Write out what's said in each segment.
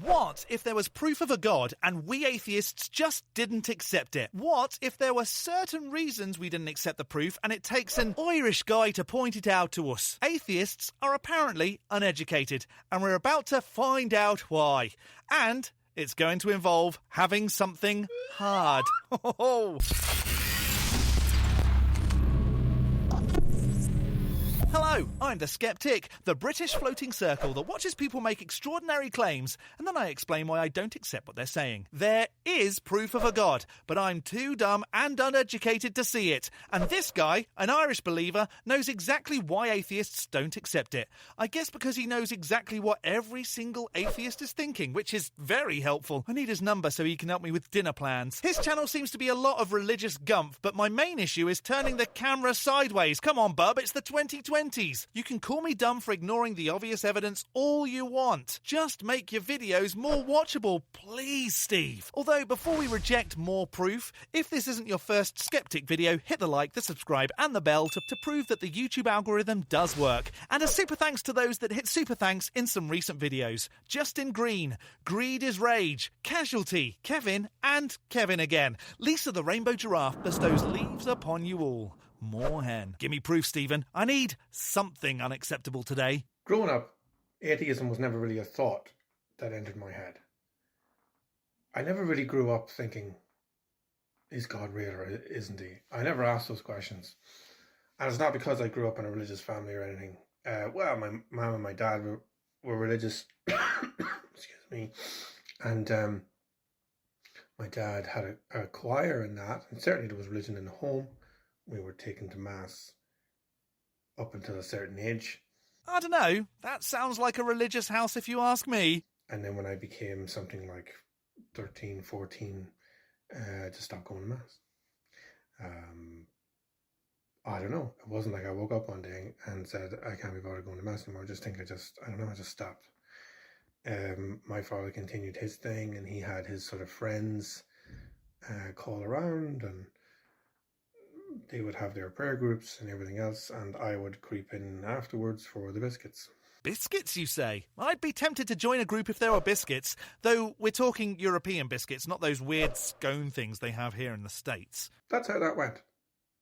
What if there was proof of a god and we atheists just didn't accept it? What if there were certain reasons we didn't accept the proof and it takes an Irish guy to point it out to us? Atheists are apparently uneducated, and we're about to find out why. And it's going to involve having something hard. Hello, I'm the Skeptic, the British floating circle that watches people make extraordinary claims, and then I explain why I don't accept what they're saying. There is proof of a god, but I'm too dumb and uneducated to see it. And this guy, an Irish believer, knows exactly why atheists don't accept it. I guess because he knows exactly what every single atheist is thinking, which is very helpful. I need his number so he can help me with dinner plans. His channel seems to be a lot of religious gumph, but my main issue is turning the camera sideways. Come on, bub, it's the 2020s. You can call me dumb for ignoring the obvious evidence all you want. Just make your videos more watchable, please, Steve. Although, before we reject more proof, if this isn't your first Skeptic video, hit the like, the subscribe and the bell to prove that the YouTube algorithm does work. And a super thanks to those that hit super thanks in some recent videos. Justin Green, Greed is Rage, Casualty, Kevin and Kevin again. Lisa the Rainbow Giraffe bestows leaves upon you all. More hen. Give me proof, Stephen. I need something unacceptable today. Growing up, atheism was never really a thought that entered my head. I never really grew up thinking, is God real or isn't he? I never asked those questions. And it's not because I grew up in a religious family or anything. Well, my mum and my dad were religious. Excuse me. And my dad had a choir and that. And certainly there was religion in the home. We were taken to mass up until a certain age. I don't know. That sounds like a religious house if you ask me. And then when I became something like 13, 14, to stop going to mass. I don't know. It wasn't like I woke up one day and said, I can't be bothered going to mass anymore. I just stopped. My father continued his thing, and he had his sort of friends call around, and they would have their prayer groups and everything else, and I would creep in afterwards for the biscuits. Biscuits, you say? I'd be tempted to join a group if there were biscuits, though we're talking European biscuits, not those weird scone things they have here in the States. That's how that went.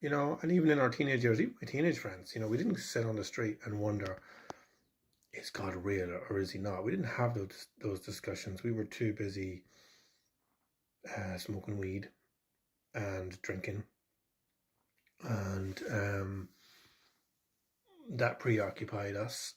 You know, and even in our teenage years, even my teenage friends, you know, we didn't sit on the street and wonder, is God real or is he not? We didn't have those discussions. We were too busy smoking weed and drinking. And that preoccupied us,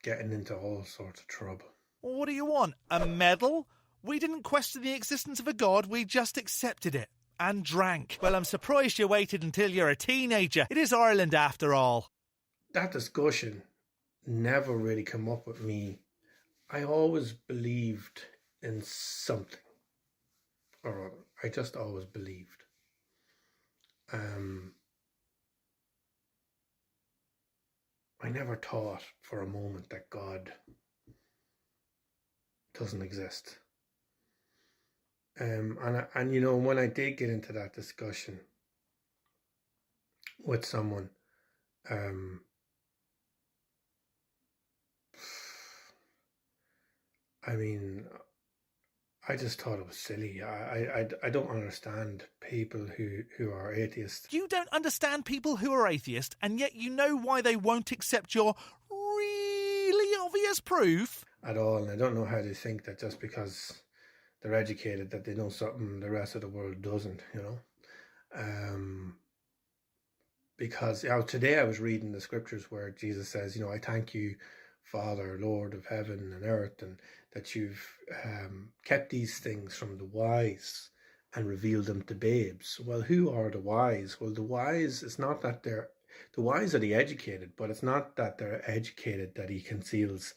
getting into all sorts of trouble. What do you want? A medal? We didn't question the existence of a god, we just accepted it. And drank. Well, I'm surprised you waited until you're a teenager. It is Ireland after all. That discussion never really came up with me. I always believed in something or other. I just always believed. I never thought for a moment that God doesn't exist. And you know, when I did get into that discussion with someone, I mean, I just thought it was silly. I don't understand people who are atheists. You don't understand people who are atheist, and yet you know why they won't accept your really obvious proof? At all, and I don't know how they think that just because they're educated that they know something the rest of the world doesn't, you know. Because today I was reading the scriptures where Jesus says, you know, I thank you, Father, Lord of heaven and earth, and that you've kept these things from the wise and revealed them to babes. Well, who are the wise? Well, the wise, it's not that the wise are the educated, but it's not that they're educated that he conceals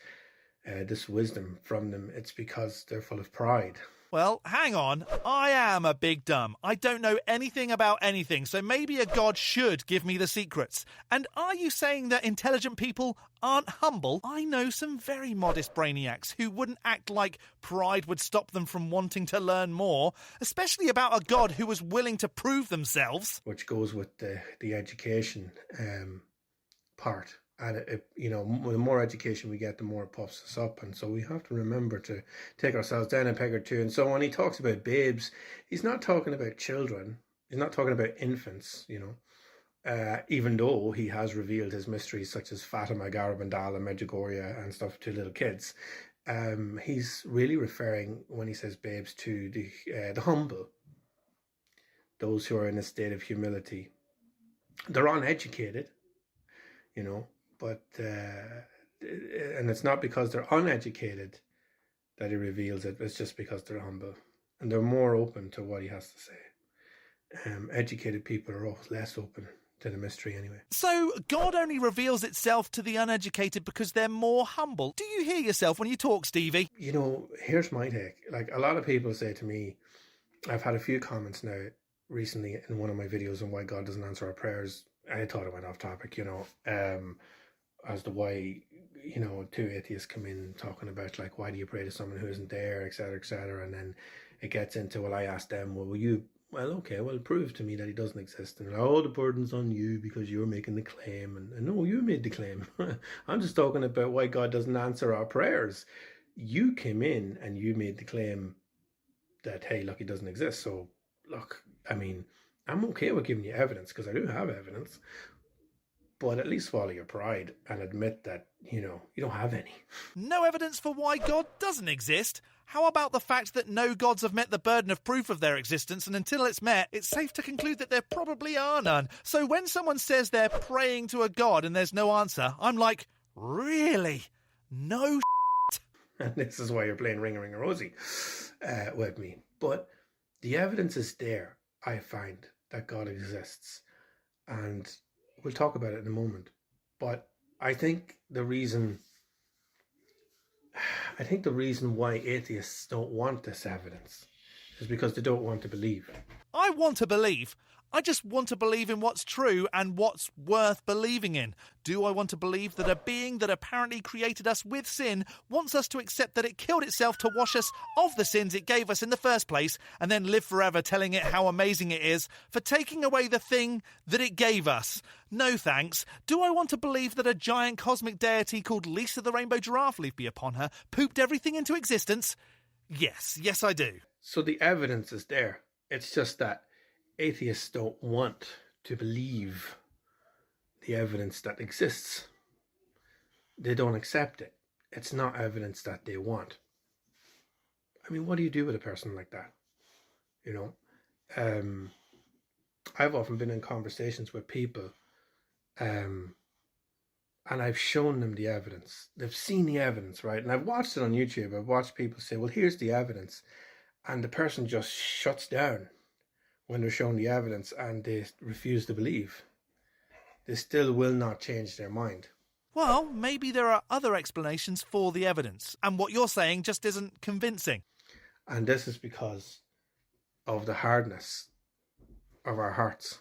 this wisdom from them. It's because they're full of pride. Well, hang on. I am a big dumb. I don't know anything about anything, so maybe a god should give me the secrets. And are you saying that intelligent people aren't humble? I know some very modest brainiacs who wouldn't act like pride would stop them from wanting to learn more, especially about a god who was willing to prove themselves. Which goes with the education part. And the more education we get, the more it puffs us up. And so we have to remember to take ourselves down a peg or two. And so when he talks about babes, he's not talking about children. He's not talking about infants, even though he has revealed his mysteries such as Fatima, Garabandal and Medjugorje and stuff to little kids. He's really referring, when he says babes, to the humble, those who are in a state of humility. They're uneducated, but and it's not because they're uneducated that he reveals it. It's just because they're humble and they're more open to what he has to say. Educated people are less open to the mystery anyway. So God only reveals itself to the uneducated because they're more humble. Do you hear yourself when you talk, Stevie? Here's my take. Like, a lot of people say to me, I've had a few comments now recently in one of my videos on why God doesn't answer our prayers. I thought it went off topic, as to why, two atheists come in talking about, like, why do you pray to someone who isn't there, etc., etc. And then it gets into, well, I asked them, well, prove to me that he doesn't exist. And the burden's on you because you're making the claim. And no, you made the claim. I'm just talking about why God doesn't answer our prayers. You came in and you made the claim that, hey, look, he doesn't exist. So, look, I mean, I'm okay with giving you evidence because I do have evidence. But at least swallow your pride and admit that, you don't have any. No evidence for why God doesn't exist? How about the fact that no gods have met the burden of proof of their existence, and until it's met, it's safe to conclude that there probably are none. So when someone says they're praying to a god and there's no answer, I'm like, really? No shit? And this is why you're playing Ring a Rosie with me. But the evidence is there, I find, that God exists. And we'll talk about it in a moment. But I think the reason why atheists don't want this evidence is because they don't want to believe. I want to believe. I just want to believe in what's true and what's worth believing in. Do I want to believe that a being that apparently created us with sin wants us to accept that it killed itself to wash us of the sins it gave us in the first place and then live forever telling it how amazing it is for taking away the thing that it gave us? No thanks. Do I want to believe that a giant cosmic deity called Lisa the Rainbow Giraffe, leave be upon her, pooped everything into existence? Yes I do. So the evidence is there. It's just that atheists don't want to believe the evidence that exists. They don't accept it. It's not evidence that they want. I mean, what do you do with a person like that? I've often been in conversations with people and I've shown them the evidence. They've seen the evidence, right? And I've watched it on YouTube. I've watched people say, well, here's the evidence. And the person just shuts down when they're shown the evidence and they refuse to believe. They still will not change their mind. Well, maybe there are other explanations for the evidence, and what you're saying just isn't convincing. And this is because of the hardness of our hearts.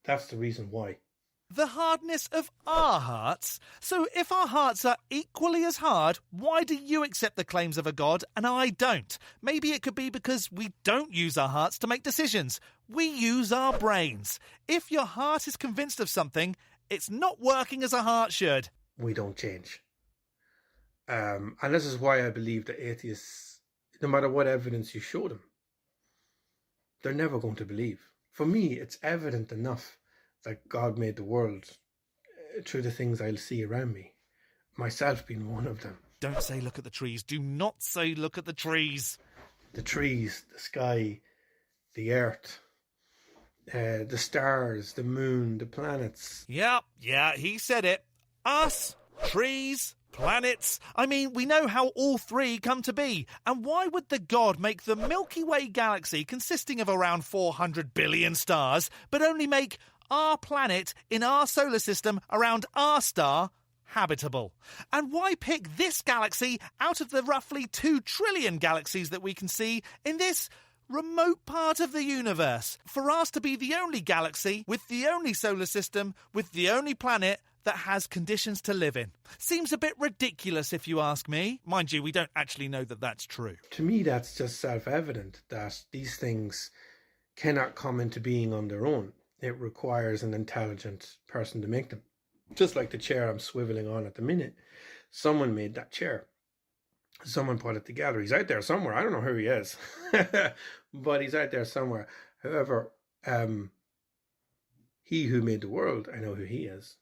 That's the reason why. The hardness of our hearts? So if our hearts are equally as hard, why do you accept the claims of a god and I don't? Maybe it could be because we don't use our hearts to make decisions. We use our brains. If your heart is convinced of something, it's not working as a heart should. We don't change. And this is why I believe that atheists, no matter what evidence you show them, they're never going to believe. For me, it's evident enough that God made the world through the things I'll see around me, myself being one of them. Don't say look at the trees. Do not say look at the trees. The trees, the sky, the earth, the stars, the moon, the planets. Yeah, he said it. Us, trees, planets. I mean, we know how all three come to be. And why would the God make the Milky Way galaxy consisting of around 400 billion stars, but only make our planet in our solar system around our star habitable? And why pick this galaxy out of the roughly 2 trillion galaxies that we can see in this remote part of the universe for us to be the only galaxy with the only solar system with the only planet that has conditions to live in? Seems a bit ridiculous if you ask me. Mind you, we don't actually know that that's true. To me, that's just self-evident that these things cannot come into being on their own. It requires an intelligent person to make them. Just like the chair I'm swiveling on at the minute, someone made that chair. Someone put it together. He's out there somewhere. I don't know who he is, but he's out there somewhere. However, he who made the world, I know who he is.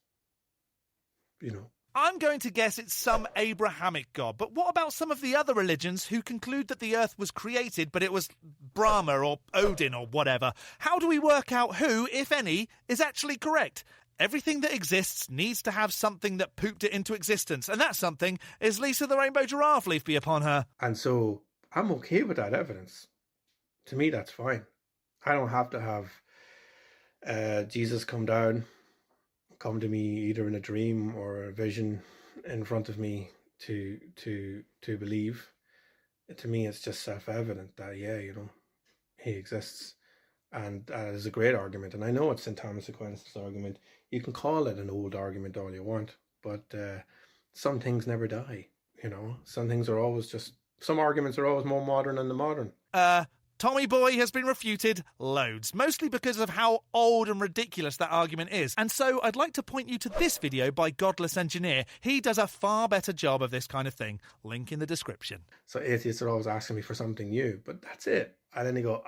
You know. I'm going to guess it's some Abrahamic god, but what about some of the other religions who conclude that the earth was created, but it was Brahma or Odin or whatever? How do we work out who, if any, is actually correct? Everything that exists needs to have something that pooped it into existence, and that something is Lisa the Rainbow Giraffe, leave be upon her. And so I'm okay with that evidence. To me, that's fine. I don't have to have Jesus come to me either in a dream or a vision in front of me to believe. To me, it's just self-evident that, yeah, you know, he exists. And that is a great argument. And I know it's St. Thomas Aquinas' argument. You can call it an old argument all you want, but some things never die, you know. Some arguments are always more modern than the modern. Tommy Boy has been refuted loads, mostly because of how old and ridiculous that argument is. And so I'd like to point you to this video by Godless Engineer. He does a far better job of this kind of thing. Link in the description. So atheists are always asking me for something new, but that's it. And then they go,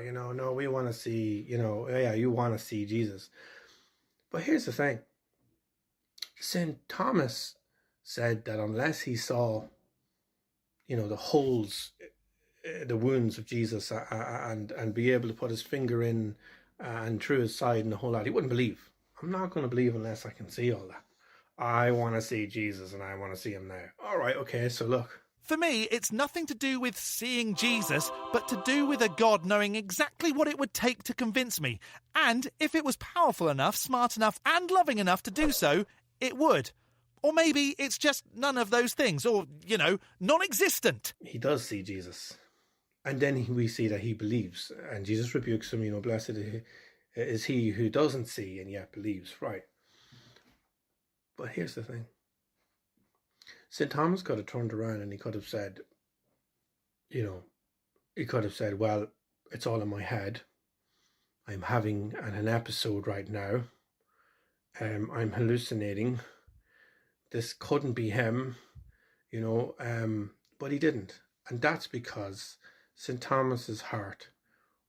you know, no, we want to see, you know, yeah, you want to see Jesus. But here's the thing. St. Thomas said that unless he saw, you know, the holes, the wounds of Jesus and be able to put his finger in and through his side and the whole lot, he wouldn't believe. I'm not going to believe unless I can see all that. I want to see Jesus and I want to see him now. All right, okay, so look. For me, it's nothing to do with seeing Jesus, but to do with a God knowing exactly what it would take to convince me. And if it was powerful enough, smart enough, and loving enough to do so, it would. Or maybe it's just none of those things, or, you know, non-existent. He does see Jesus. And then we see that he believes. And Jesus rebukes him, you know, blessed is he who doesn't see and yet believes. Right. But here's the thing. St. Thomas could have turned around and he could have said, you know, he could have said, well, it's all in my head. I'm having an episode right now. I'm hallucinating. This couldn't be him, you know, but he didn't. And that's because St. Thomas's heart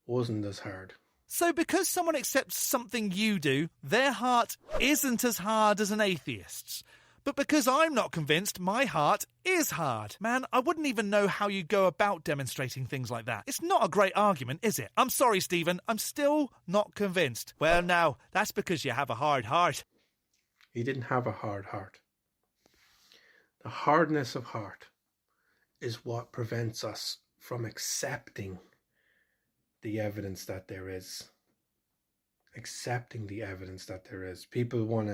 wasn't as hard. So because someone accepts something you do, their heart isn't as hard as an atheist's. But because I'm not convinced, my heart is hard. Man, I wouldn't even know how you go about demonstrating things like that. It's not a great argument, is it? I'm sorry, Stephen. I'm still not convinced. Well, now, that's because you have a hard heart. He didn't have a hard heart. The hardness of heart is what prevents us from accepting the evidence that there is. Accepting the evidence that there is. People want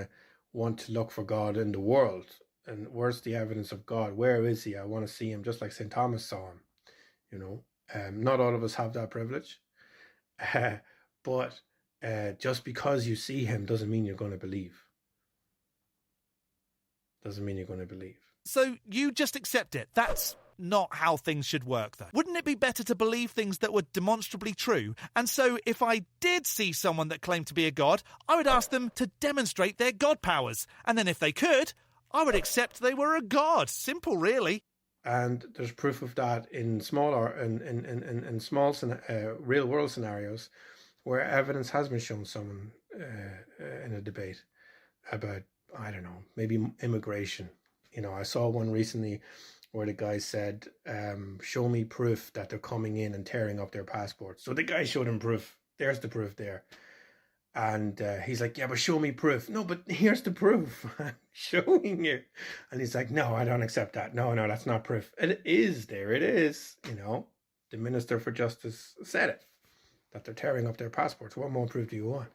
to look for God in the world. And where's the evidence of God? Where is he? I want to see him just like St. Thomas saw him. You know, not all of us have that privilege. But just because you see him doesn't mean you're going to believe. Doesn't mean you're going to believe. So you just accept it. That's not how things should work, though. Wouldn't it be better to believe things that were demonstrably true? And so if I did see someone that claimed to be a god, I would ask them to demonstrate their god powers. And then if they could, I would accept they were a god. Simple, really. And there's proof of that in small real world scenarios where evidence has been shown someone in a debate about, I don't know, maybe immigration. You know, I saw one recently where the guy said, show me proof that they're coming in and tearing up their passports. So the guy showed him proof. There's the proof there. And he's like, yeah, but show me proof. No, but here's the proof. I'm showing you. And he's like, no, I don't accept that. No, that's not proof. It is there. It is. You know, the Minister for Justice said it, that they're tearing up their passports. What more proof do you want?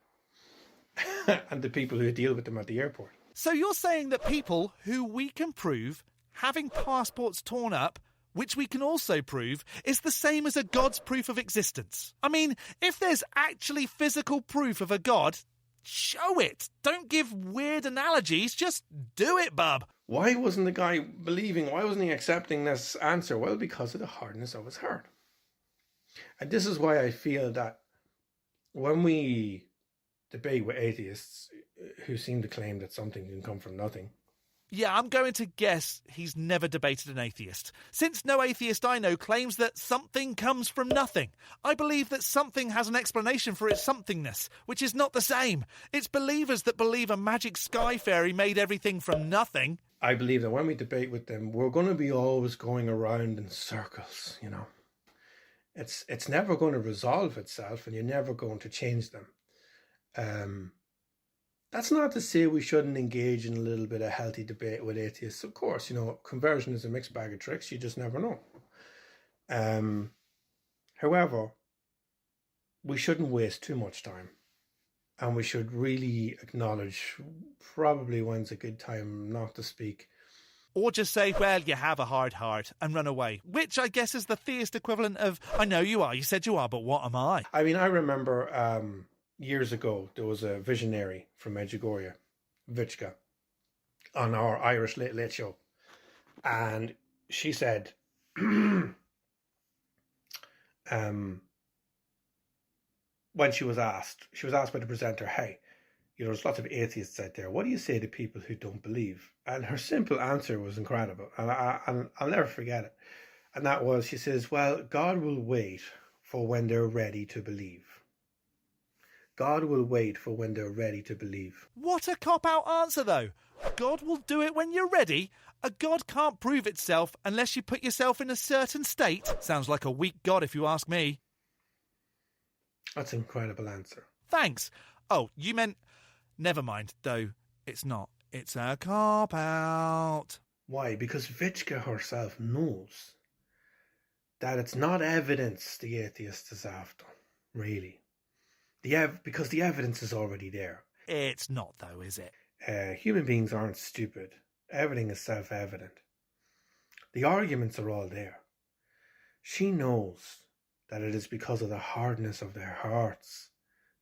And the people who deal with them at the airport. So you're saying that people who we can prove having passports torn up, which we can also prove, is the same as a god's proof of existence? I mean, if there's actually physical proof of a god, show it. Don't give weird analogies, just do it, bub. Why wasn't the guy believing? Why wasn't he accepting this answer? Well, because of the hardness of his heart. And this is why I feel that when we debate with atheists who seem to claim that something can come from nothing. Yeah, I'm going to guess he's never debated an atheist, since no atheist I know claims that something comes from nothing. I believe that something has an explanation for its somethingness, which is not the same. It's believers that believe a magic sky fairy made everything from nothing. I believe that when we debate with them, we're going to be always going around in circles, you know. It's never going to resolve itself, and you're never going to change them. That's not to say we shouldn't engage in a little bit of healthy debate with atheists. Of course, you know, conversion is a mixed bag of tricks. You just never know. However, we shouldn't waste too much time. And we should really acknowledge probably when's a good time not to speak. Or just say, well, you have a hard heart and run away, which I guess is the theist equivalent of, I know you are, you said you are, but what am I? I mean, I remember years ago, there was a visionary from Medjugorje, Vicka, on our Irish Late Late Show. And she said, when she was asked by the presenter, hey, you know, there's lots of atheists out there. What do you say to people who don't believe? And her simple answer was incredible. And I'll never forget it. And that was, she says, well, God will wait for when they're ready to believe. God will wait for when they're ready to believe. What a cop-out answer, though. God will do it when you're ready. A God can't prove itself unless you put yourself in a certain state. Sounds like a weak God, if you ask me. That's an incredible answer. Thanks. Oh, you meant... Never mind, though. It's not. It's a cop-out. Why? Because Vicka herself knows that it's not evidence the atheist is after, really. Because the evidence is already there. It's not, though, is it? Human beings aren't stupid. Everything is self-evident. The arguments are all there. She knows that it is because of the hardness of their hearts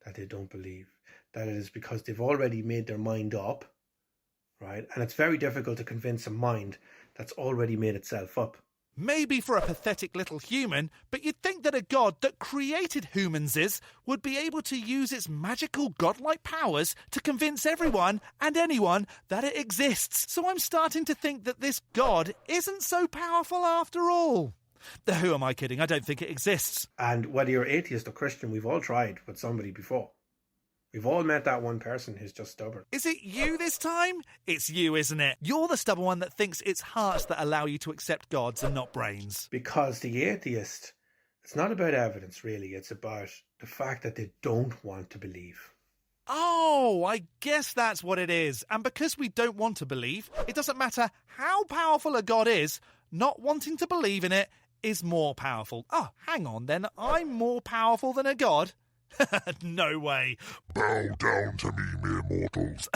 that they don't believe. That it is because they've already made their mind up, right? And it's very difficult to convince a mind that's already made itself up. Maybe for a pathetic little human, but you'd think that a god that created humanses would be able to use its magical godlike powers to convince everyone and anyone that it exists. So I'm starting to think that this god isn't so powerful after all. Who am I kidding? I don't think it exists. And whether you're atheist or Christian, we've all tried with somebody before. We've all met that one person who's just stubborn. Is it you this time? It's you, isn't it? You're the stubborn one that thinks it's hearts that allow you to accept gods and not brains. Because the atheist, it's not about evidence, really. It's about the fact that they don't want to believe. Oh, I guess that's what it is. And because we don't want to believe, it doesn't matter how powerful a god is, not wanting to believe in it is more powerful. Oh, hang on then. I'm more powerful than a god? No way. Bow down to me, mere mortals.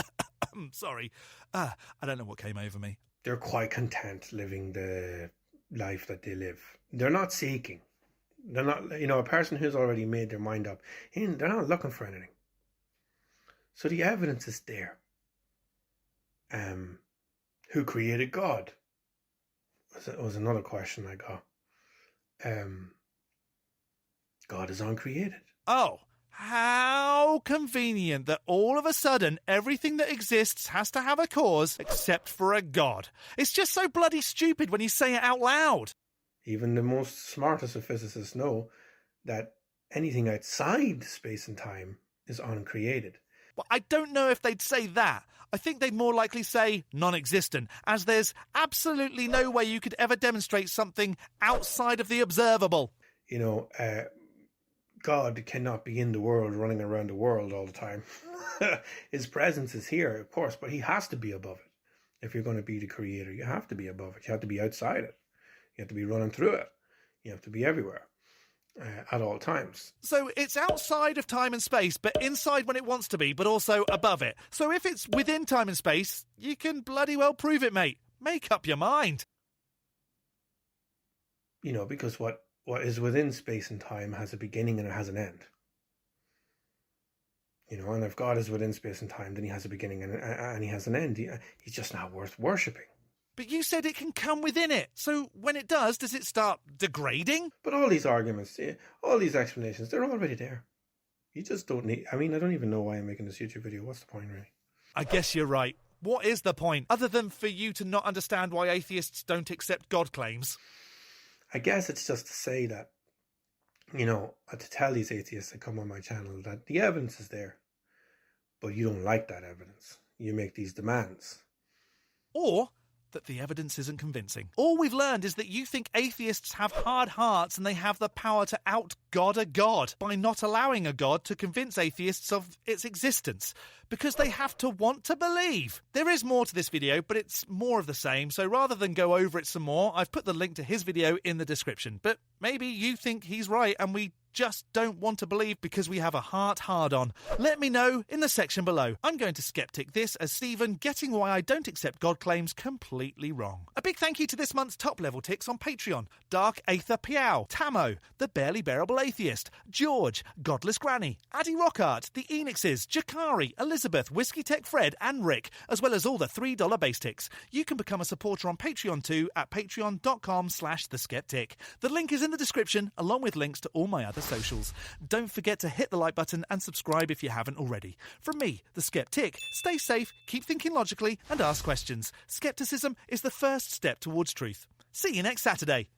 Sorry. I don't know what came over me. They're quite content living the life that they live. They're not seeking. They're not, you know, a person who's already made their mind up, they're not looking for anything. So the evidence is there. Who created God? Was another question I got. God is uncreated. Oh, how convenient that all of a sudden everything that exists has to have a cause except for a god. It's just so bloody stupid when you say it out loud. Even the most smartest of physicists know that anything outside space and time is uncreated. Well, I don't know if they'd say that. I think they'd more likely say non-existent, as there's absolutely no way you could ever demonstrate something outside of the observable. You know, God cannot be in the world, running around the world all the time. His presence is here, of course, but he has to be above it. If you're going to be the creator, you have to be above it. You have to be outside it. You have to be running through it. You have to be everywhere at all times. So it's outside of time and space, but inside when it wants to be, but also above it. So if it's within time and space, you can bloody well prove it, mate. Make up your mind. You know, because what is within space and time has a beginning and it has an end. You know, and if God is within space and time, then he has a beginning and he has an end. He's just not worth worshipping. But you said it can come within it. So when it does it start degrading? But all these arguments, all these explanations, they're already there. You just don't need... I mean, I don't even know why I'm making this YouTube video. What's the point, really? I guess you're right. What is the point, other than for you to not understand why atheists don't accept God claims? I guess it's just to say that, you know, to tell these atheists that come on my channel that the evidence is there, but you don't like that evidence. You make these demands. Or that the evidence isn't convincing. All we've learned is that you think atheists have hard hearts and they have the power to out-God a God by not allowing a God to convince atheists of its existence, because they have to want to believe. There is more to this video, but it's more of the same, so rather than go over it some more, I've put the link to his video in the description. But maybe you think he's right and we just don't want to believe because we have a heart hard-on. Let me know in the section below. I'm going to skeptic this as Stephen getting why I don't accept God claims completely wrong. A big thank you to this month's top level ticks on Patreon: Dark Aether Piao, Tamo, The Barely Bearable Atheist, George, Godless Granny, Addy Rockart, The Enixes, Jakari, Elizabeth, Whiskey Tech Fred and Rick, as well as all the $3 base ticks. You can become a supporter on Patreon too at patreon.com/theskeptic. The link is in the description, along with links to all my other socials. Don't forget to hit the like button and subscribe if you haven't already. From me, the Skeptic, stay safe, keep thinking logically and ask questions. Skepticism is the first step towards truth. See you next Saturday.